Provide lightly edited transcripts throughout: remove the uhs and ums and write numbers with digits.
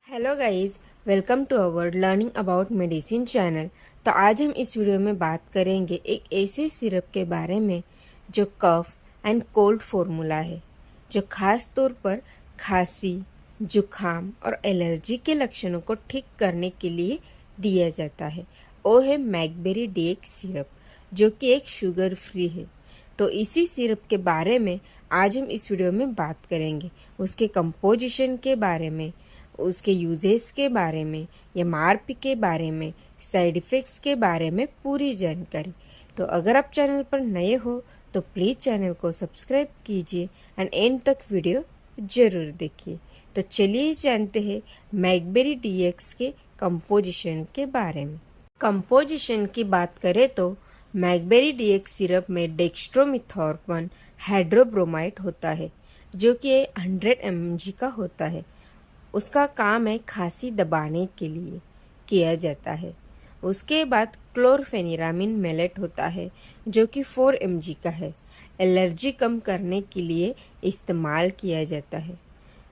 Hello guys, welcome to our learning about medicine channel. तो आज हम इस वीडियो में बात करेंगे एक ऐसे सिरप के बारे में जो कफ एंड कोल्ड फार्मूला है, जो खास तौर पर खांसी, जुखाम और एलर्जी के लक्षणों को ठीक करने के लिए दिया जाता है। वो है मैकबेरी डीएक्स सिरप, जो कि एक शुगर फ्री है। तो इसी सिरप के बारे में आज हम इस वीडियो में बात करेंगे, उसके कंपोजिशन के बारे में, उसके यूजेस के बारे में, एमआरपी के बारे में, साइड इफ़ेक्ट्स के बारे में पूरी जानकारी। तो अगर आप चैनल पर नए हो तो प्लीज़ चैनल को सब्सक्राइब कीजिए एंड एंड तक वीडियो ज़रूर देखिए। तो चलिए जानते हैं मैकबेरी डीएक्स के कंपोजिशन के बारे में। कंपोजिशन की बात करें तो मैकबेरी डीएक्स सिरप में डेक्स्ट्रोमिथॉर्पन हाइड्रोब्रोमाइड होता है, जो कि 100 mg का होता है। उसका काम है खांसी दबाने के लिए किया जाता है। उसके बाद क्लोरफेनिरामिन मेलेट होता है, जो कि 4 mg का है। एलर्जी कम करने के लिए इस्तेमाल किया जाता है।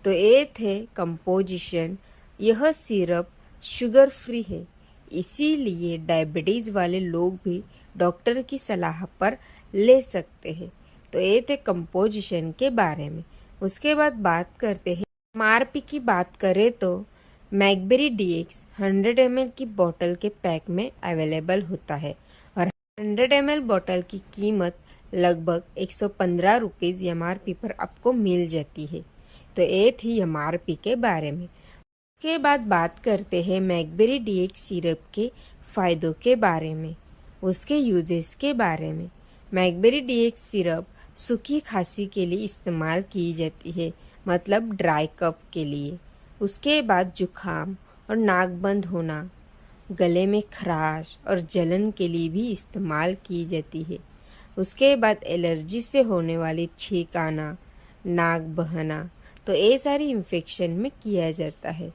तो ये थे कंपोजिशन। यह सिरप शुगर फ्री है, इसीलिए डायबिटीज़ वाले लोग भी डॉक्टर की सलाह पर ले सकते हैं। तो ये थे कंपोजिशन के बारे में। उसके बाद बात करते हैं एमआरपी की। बात करें तो मैकबेरी डीएक्स 100 ml की बोतल के पैक में अवेलेबल होता है और 100 ml बोतल की कीमत लगभग 115 रुपीज़ एमआरपी पर आपको मिल जाती है। तो ये थी एमआरपी के बारे में। उसके बाद बात करते हैं मैकबेरी डीएक्स सिरप के फ़ायदों के बारे में, उसके यूजेस के बारे में। मैकबेरी डीएक्स सिरप सूखी खांसी के लिए इस्तेमाल की जाती है, मतलब ड्राई कफ के लिए। उसके बाद जुखाम और नाक बंद होना, गले में खराश और जलन के लिए भी इस्तेमाल की जाती है। उसके बाद एलर्जी से होने वाली छींक आना, नाक बहना, तो ये सारी इन्फेक्शन में किया जाता है।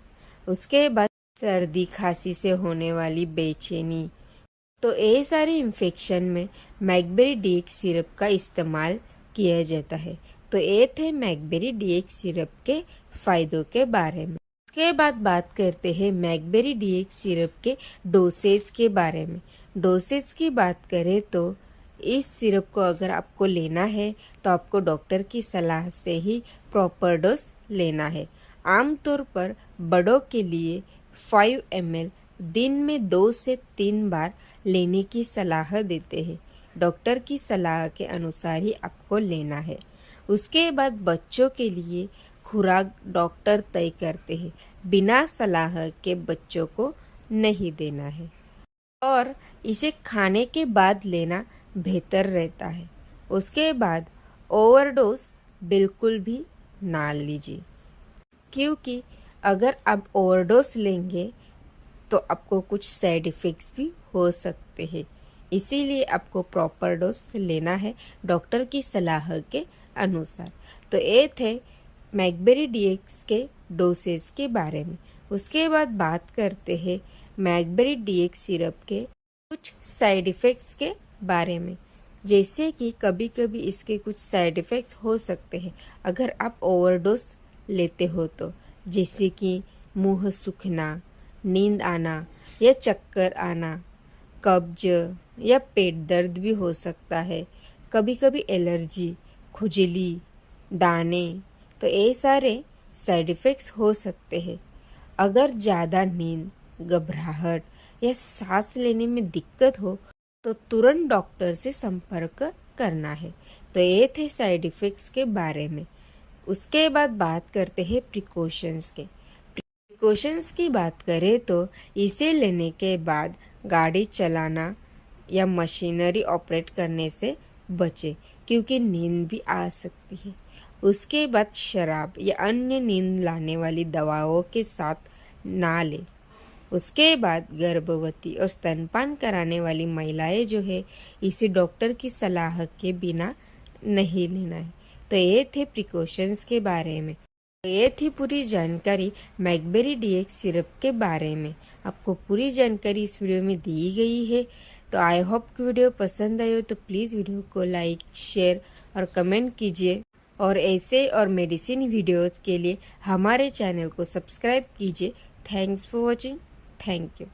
उसके बाद सर्दी खांसी से होने वाली बेचैनी, तो ये सारी इन्फेक्शन में मैकबेरी डीएक्स सिरप का इस्तेमाल किया जाता है। तो ये थे मैकबेरी डीएक्स सिरप के फ़ायदों के बारे में। उसके बाद बात करते हैं मैकबेरी डीएक्स सिरप के डोसेज के बारे में। डोसेज की बात करें तो इस सिरप को अगर आपको लेना है तो आपको डॉक्टर की सलाह से ही प्रॉपर डोज लेना है। आमतौर पर बड़ों के लिए 5 ml दिन में 2 से 3 बार लेने की सलाह देते हैं। डॉक्टर की सलाह के अनुसार ही आपको लेना है। उसके बाद बच्चों के लिए खुराक डॉक्टर तय करते हैं, बिना सलाह के बच्चों को नहीं देना है और इसे खाने के बाद लेना बेहतर रहता है। उसके बाद ओवरडोज बिल्कुल भी ना लीजिए, क्योंकि अगर आप ओवरडोज लेंगे तो आपको कुछ साइड इफ़ेक्ट्स भी हो सकते हैं। इसीलिए आपको प्रॉपर डोज लेना है डॉक्टर की सलाह के अनुसार। तो ये थे मैकबेरी डीएक्स के डोसेज के बारे में। उसके बाद बात करते हैं मैकबेरी डीएक्स सिरप के कुछ साइड इफ़ेक्ट्स के बारे में। जैसे कि कभी कभी इसके कुछ साइड इफ़ेक्ट्स हो सकते हैं अगर आप ओवरडोज लेते हो तो, जैसे कि मुंह सूखना, नींद आना या चक्कर आना, कब्ज या पेट दर्द भी हो सकता है। कभी कभी एलर्जी, खुजली, दाने, तो ये सारे साइड इफ़ेक्ट्स हो सकते हैं। अगर ज़्यादा नींद, घबराहट या सांस लेने में दिक्कत हो तो तुरंत डॉक्टर से संपर्क करना है। तो ये थे साइड इफ़ेक्ट्स के बारे में। उसके बाद बात करते हैं प्रिकॉशंस के। प्रिकॉशंस की बात करें तो इसे लेने के बाद गाड़ी चलाना या मशीनरी ऑपरेट करने से बचे, क्योंकि नींद भी आ सकती है। उसके बाद शराब या अन्य नींद लाने वाली दवाओं के साथ ना लें। उसके बाद गर्भवती और स्तनपान कराने वाली महिलाएं जो है, इसे डॉक्टर की सलाह के बिना नहीं लेना है। तो ये थे प्रिकॉशंस के बारे में। ये थी पूरी जानकारी मैकबेरी डीएक्स सिरप के बारे में। आपको पूरी जानकारी इस वीडियो में दी गई है। तो आई होप कि वीडियो पसंद आई हो तो प्लीज़ वीडियो को लाइक, शेयर और कमेंट कीजिए। और ऐसे और मेडिसिन वीडियोस के लिए हमारे चैनल को सब्सक्राइब कीजिए। Thanks for watching. Thank you.